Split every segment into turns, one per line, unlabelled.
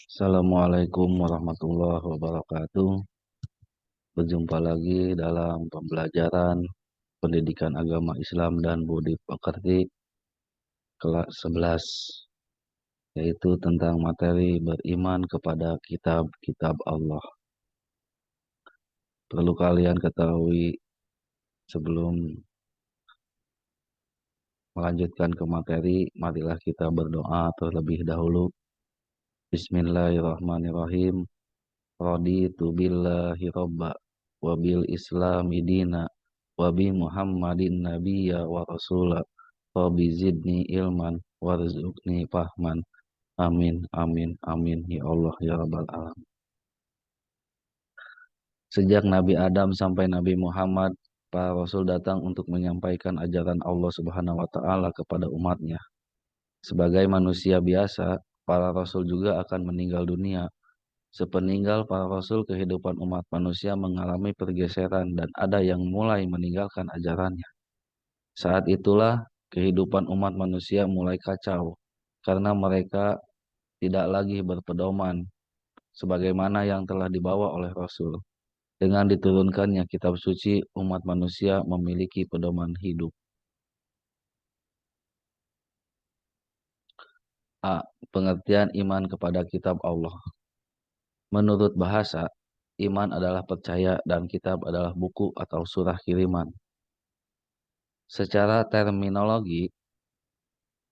Assalamualaikum warahmatullahi wabarakatuh. Berjumpa lagi dalam pembelajaran pendidikan agama Islam dan budi pekerti kelas 11, yaitu tentang materi beriman kepada kitab-kitab Allah. Perlu kalian ketahui sebelum melanjutkan ke materi, marilah kita berdoa terlebih dahulu. Bismillahirrahmanirrahim. Raditu billahi robba wa bil islami dina wa bi Muhammadin nabiyya wa rasula Rabbi zidni ilman warzuqni fahman. Amin amin amin ya Allah ya rabbal alamin. Sejak Nabi Adam sampai Nabi Muhammad, para rasul datang untuk menyampaikan ajaran Allah Subhanahu wa taala kepada umatnya. Sebagai manusia biasa, para rasul juga akan meninggal dunia. Sepeninggal para rasul, kehidupan umat manusia mengalami pergeseran dan ada yang mulai meninggalkan ajarannya. Saat itulah kehidupan umat manusia mulai kacau karena mereka tidak lagi berpedoman sebagaimana yang telah dibawa oleh Rasul. Dengan diturunkannya kitab suci, umat manusia memiliki pedoman hidup. A. Pengertian iman kepada kitab Allah. Menurut bahasa, iman adalah percaya dan kitab adalah buku atau surah kiriman. Secara terminologi,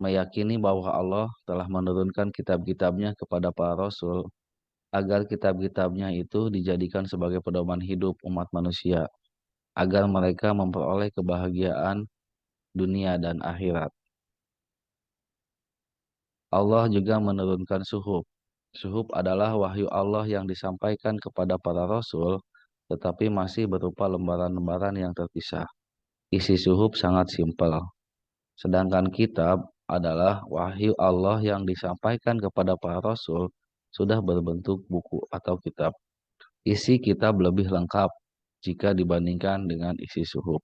meyakini bahwa Allah telah menurunkan kitab-kitabnya kepada para rasul agar kitab-kitabnya itu dijadikan sebagai pedoman hidup umat manusia, agar mereka memperoleh kebahagiaan dunia dan akhirat. Allah juga menurunkan suhuf. Suhuf adalah wahyu Allah yang disampaikan kepada para rasul, tetapi masih berupa lembaran-lembaran yang terpisah. Isi suhuf sangat simpel. Sedangkan kitab adalah wahyu Allah yang disampaikan kepada para rasul sudah berbentuk buku atau kitab. Isi kitab lebih lengkap jika dibandingkan dengan isi suhuf.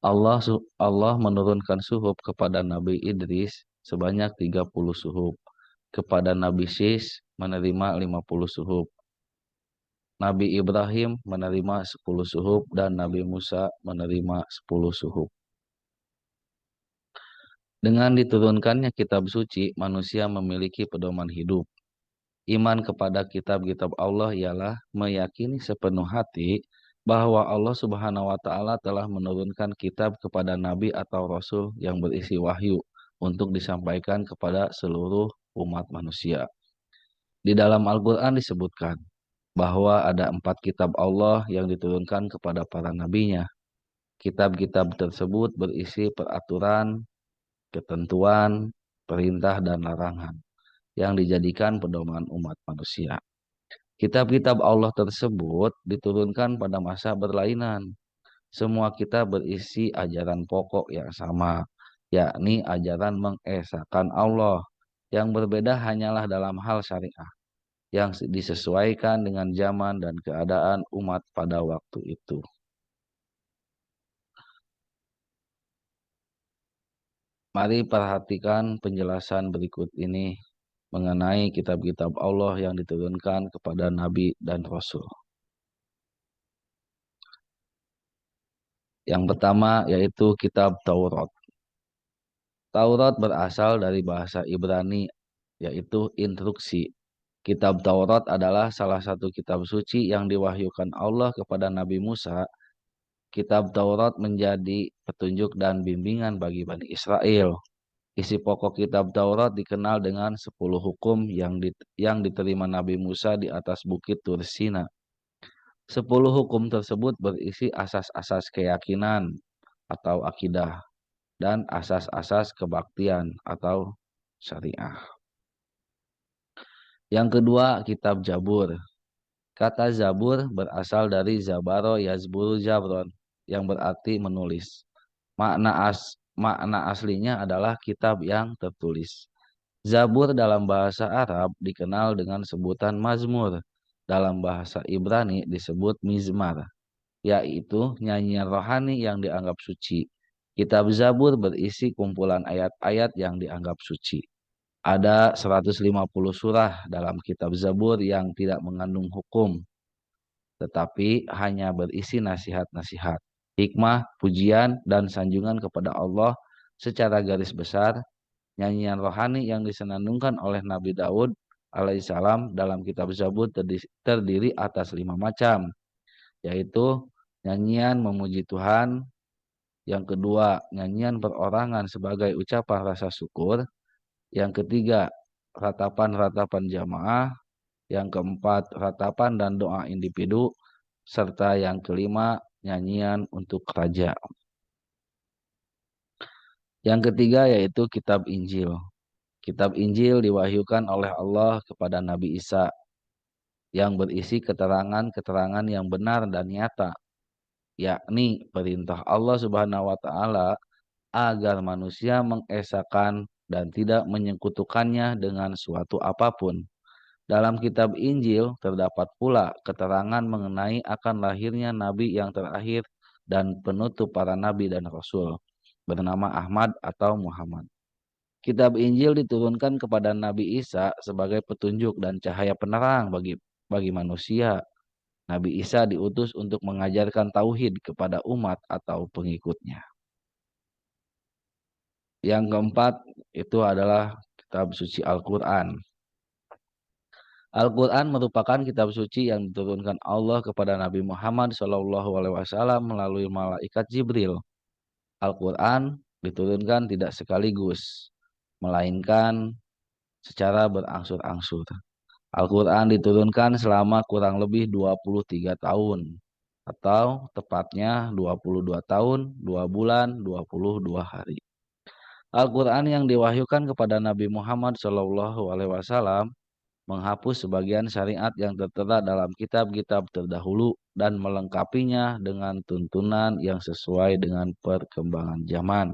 Allah menurunkan suhuf kepada Nabi Idris sebanyak 30 suhuf. Kepada Nabi Sis menerima 50 suhuf. Nabi Ibrahim menerima 10 suhuf dan Nabi Musa menerima 10 suhuf. Dengan diturunkannya kitab suci, manusia memiliki pedoman hidup. Iman kepada kitab-kitab Allah ialah meyakini sepenuh hati bahwa Allah Subhanahu wa taala telah menurunkan kitab kepada nabi atau rasul yang berisi wahyu untuk disampaikan kepada seluruh umat manusia. Di dalam Al-Qur'an disebutkan bahwa ada 4 kitab Allah yang diturunkan kepada para nabinya. Kitab-kitab tersebut berisi peraturan, ketentuan, perintah, dan larangan yang dijadikan pedoman umat manusia. Kitab-kitab Allah tersebut diturunkan pada masa berlainan. Semua kitab berisi ajaran pokok yang sama, yakni ajaran mengesahkan Allah. Yang berbeda hanyalah dalam hal syariah, yang disesuaikan dengan zaman dan keadaan umat pada waktu itu. Mari perhatikan penjelasan berikut ini mengenai kitab-kitab Allah yang diturunkan kepada Nabi dan Rasul. Yang pertama yaitu kitab Taurat. Taurat berasal dari bahasa Ibrani, yaitu instruksi. Kitab Taurat adalah salah satu kitab suci yang diwahyukan Allah kepada Nabi Musa. Kitab Taurat menjadi petunjuk dan bimbingan bagi Bani Israel. Isi pokok kitab Taurat dikenal dengan 10 hukum yang diterima Nabi Musa di atas bukit Tur Sina. 10 hukum tersebut berisi asas-asas keyakinan atau akidah dan asas-asas kebaktian atau syariah. Yang kedua, kitab Zabur. Kata Zabur berasal dari Zabaro Yazburu Jabron yang berarti menulis. Makna aslinya adalah kitab yang tertulis. Zabur dalam bahasa Arab dikenal dengan sebutan Mazmur. Dalam bahasa Ibrani disebut Mizmar, yaitu nyanyian rohani yang dianggap suci. Kitab Zabur berisi kumpulan ayat-ayat yang dianggap suci. Ada 150 surah dalam kitab Zabur yang tidak mengandung hukum, tetapi hanya berisi nasihat-nasihat, hikmah, pujian, dan sanjungan kepada Allah secara garis besar. Nyanyian rohani yang disenandungkan oleh Nabi Daud alaihissalam dalam kitab Zabur terdiri atas 5 macam, yaitu nyanyian memuji Tuhan, yang kedua nyanyian perorangan sebagai ucapan rasa syukur, yang ketiga ratapan-ratapan jamaah, yang keempat ratapan dan doa individu, serta yang kelima nyanyian untuk raja. Yang ketiga yaitu kitab Injil. Kitab Injil diwahyukan oleh Allah kepada Nabi Isa yang berisi keterangan-keterangan yang benar dan nyata, yakni perintah Allah Subhanahu wa taala agar manusia mengesahkan dan tidak menyekutukannya dengan suatu apapun. Dalam kitab Injil terdapat pula keterangan mengenai akan lahirnya nabi yang terakhir dan penutup para nabi dan rasul, bernama Ahmad atau Muhammad. Kitab Injil diturunkan kepada Nabi Isa sebagai petunjuk dan cahaya penerang bagi manusia. Nabi Isa diutus untuk mengajarkan tauhid kepada umat atau pengikutnya. Yang keempat itu adalah kitab suci Al-Quran. Al-Quran merupakan kitab suci yang diturunkan Allah kepada Nabi Muhammad SAW melalui malaikat Jibril. Al-Quran diturunkan tidak sekaligus, melainkan secara berangsur-angsur. Al-Quran diturunkan selama kurang lebih 23 tahun, atau tepatnya 22 tahun, 2 bulan, 22 hari. Al-Quran yang diwahyukan kepada Nabi Muhammad SAW menghapus sebagian syariat yang tertera dalam kitab-kitab terdahulu dan melengkapinya dengan tuntunan yang sesuai dengan perkembangan zaman.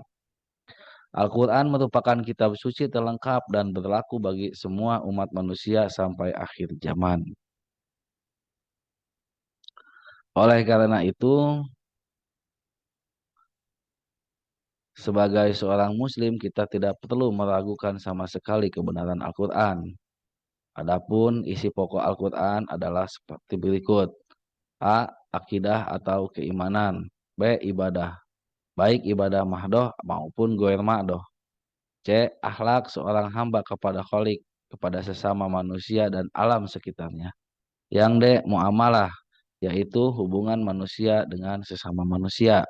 Al-Quran merupakan kitab suci terlengkap dan berlaku bagi semua umat manusia sampai akhir zaman. Oleh karena itu, sebagai seorang muslim kita tidak perlu meragukan sama sekali kebenaran Al-Quran. Adapun isi pokok Al-Quran adalah seperti berikut. A. Akidah atau keimanan. B. Ibadah. Baik ibadah mahdoh maupun goir mahdoh. C. Akhlak seorang hamba kepada Khalik, kepada sesama manusia dan alam sekitarnya. Yang D. Muamalah, yaitu hubungan manusia dengan sesama manusia.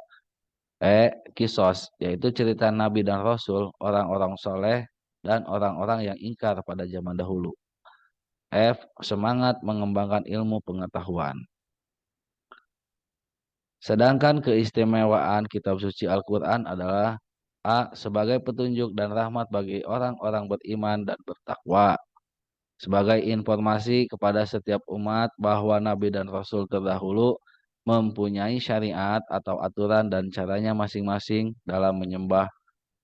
E. Kisos, yaitu cerita Nabi dan Rasul, orang-orang soleh, dan orang-orang yang ingkar pada zaman dahulu. F. Semangat mengembangkan ilmu pengetahuan. Sedangkan keistimewaan kitab suci Al-Quran adalah A. Sebagai petunjuk dan rahmat bagi orang-orang beriman dan bertakwa. Sebagai informasi kepada setiap umat bahwa Nabi dan Rasul terdahulu mempunyai syariat atau aturan dan caranya masing-masing dalam menyembah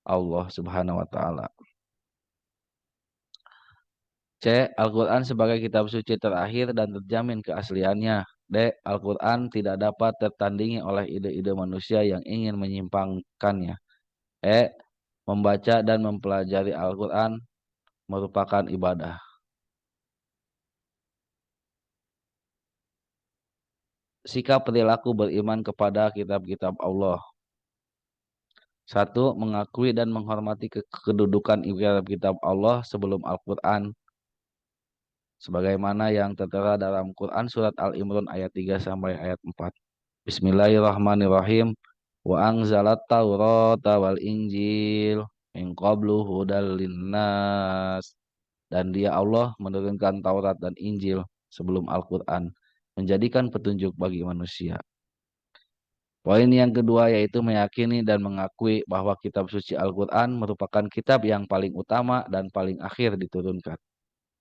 Allah Subhanahu wa taala. C. Al-Quran sebagai kitab suci terakhir dan terjamin keasliannya. D. Al-Quran tidak dapat tertandingi oleh ide-ide manusia yang ingin menyimpangkannya. E. Membaca dan mempelajari Al-Quran merupakan ibadah. Sikap perilaku beriman kepada kitab-kitab Allah. 1. Mengakui dan menghormati kedudukan kitab-kitab Allah sebelum Al-Quran, sebagaimana yang tertera dalam Quran surat Al-Imran ayat 3 sampai ayat 4. Bismillahirrahmanirrahim. Wa anzalat Taurata wal Injil min qablu hudal linnas. Dan dia Allah menurunkan Taurat dan Injil sebelum Al-Quran, menjadikan petunjuk bagi manusia. Poin yang kedua yaitu meyakini dan mengakui bahwa kitab suci Al-Quran merupakan kitab yang paling utama dan paling akhir diturunkan.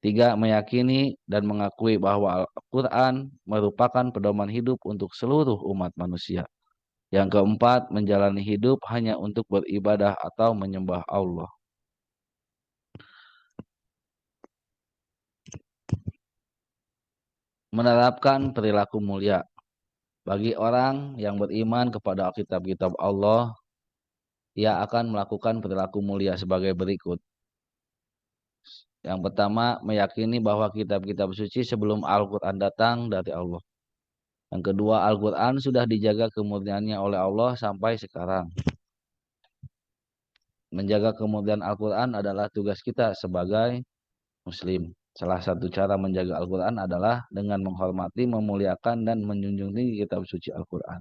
3. Meyakini dan mengakui bahwa Al-Quran merupakan pedoman hidup untuk seluruh umat manusia. Yang keempat, menjalani hidup hanya untuk beribadah atau menyembah Allah. Menerapkan perilaku mulia. Bagi orang yang beriman kepada kitab-kitab Allah, ia akan melakukan perilaku mulia sebagai berikut. Yang pertama, meyakini bahwa kitab-kitab suci sebelum Al-Quran datang dari Allah. Yang kedua, Al-Quran sudah dijaga kemurniannya oleh Allah sampai sekarang. Menjaga kemurnian Al-Quran adalah tugas kita sebagai Muslim. Salah satu cara menjaga Al-Quran adalah dengan menghormati, memuliakan, dan menjunjung tinggi kitab suci Al-Quran.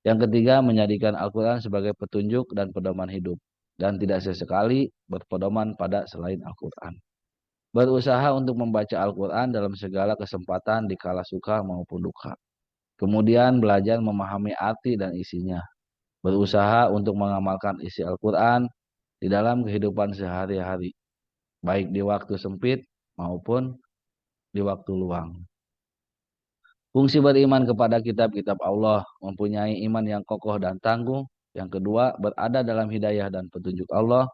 Yang ketiga, menjadikan Al-Quran sebagai petunjuk dan pedoman hidup. Dan tidak sesekali berpedoman pada selain Al-Quran. Berusaha untuk membaca Al-Quran dalam segala kesempatan di kala suka maupun duka. Kemudian belajar memahami arti dan isinya. Berusaha untuk mengamalkan isi Al-Quran di dalam kehidupan sehari-hari, baik di waktu sempit maupun di waktu luang. Fungsi beriman kepada kitab-kitab Allah, mempunyai iman yang kokoh dan tangguh. Yang kedua, berada dalam hidayah dan petunjuk Allah.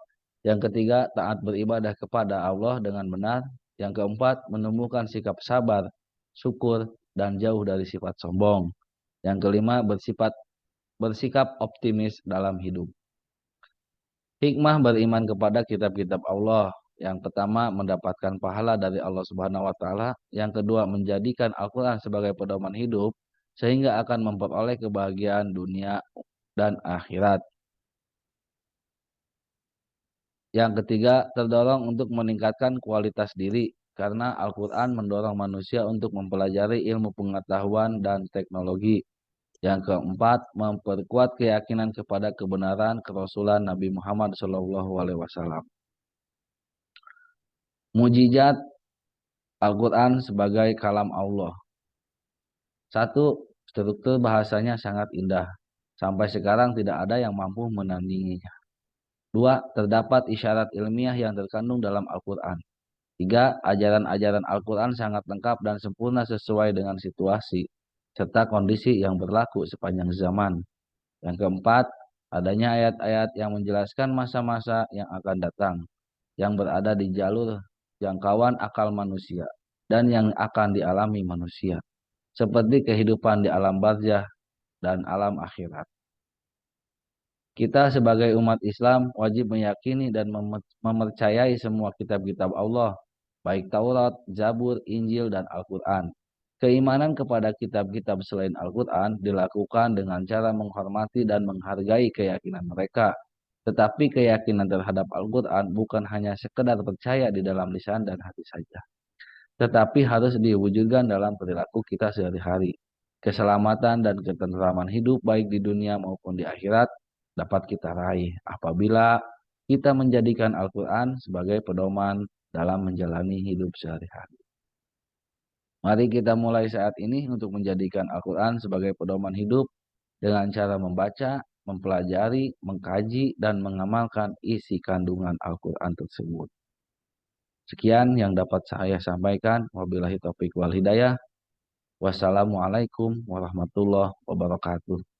Yang ketiga, taat beribadah kepada Allah dengan benar. Yang keempat, menumbuhkan sikap sabar, syukur, dan jauh dari sifat sombong. Yang kelima, bersikap optimis dalam hidup. Hikmah beriman kepada kitab-kitab Allah. Yang pertama, mendapatkan pahala dari Allah Subhanahu wa taala. Yang kedua, menjadikan Al-Qur'an sebagai pedoman hidup sehingga akan memperoleh kebahagiaan dunia dan akhirat. Yang ketiga, terdorong untuk meningkatkan kualitas diri karena Al-Qur'an mendorong manusia untuk mempelajari ilmu pengetahuan dan teknologi. Yang keempat, memperkuat keyakinan kepada kebenaran kerasulan Nabi Muhammad SAW. Mujizat Al-Quran sebagai kalam Allah. Satu, struktur bahasanya sangat indah. Sampai sekarang tidak ada yang mampu menandinginya. Dua, terdapat isyarat ilmiah yang terkandung dalam Al-Quran. Tiga, ajaran-ajaran Al-Quran sangat lengkap dan sempurna sesuai dengan situasi serta kondisi yang berlaku sepanjang zaman. Yang keempat, adanya ayat-ayat yang menjelaskan masa-masa yang akan datang, yang berada di jalur jangkauan akal manusia, dan yang akan dialami manusia, seperti kehidupan di alam barzah dan alam akhirat. Kita sebagai umat Islam wajib meyakini dan mempercayai semua kitab-kitab Allah, baik Taurat, Zabur, Injil, dan Al-Quran. Keimanan kepada kitab-kitab selain Al-Quran dilakukan dengan cara menghormati dan menghargai keyakinan mereka. Tetapi keyakinan terhadap Al-Quran bukan hanya sekedar percaya di dalam lisan dan hati saja, tetapi harus diwujudkan dalam perilaku kita sehari-hari. Keselamatan dan ketentraman hidup baik di dunia maupun di akhirat dapat kita raih apabila kita menjadikan Al-Quran sebagai pedoman dalam menjalani hidup sehari-hari. Mari kita mulai saat ini untuk menjadikan Al-Quran sebagai pedoman hidup dengan cara membaca, mempelajari, mengkaji, dan mengamalkan isi kandungan Al-Quran tersebut. Sekian yang dapat saya sampaikan. Wabillahi taufiq wal hidayah. Wassalamualaikum warahmatullahi wabarakatuh.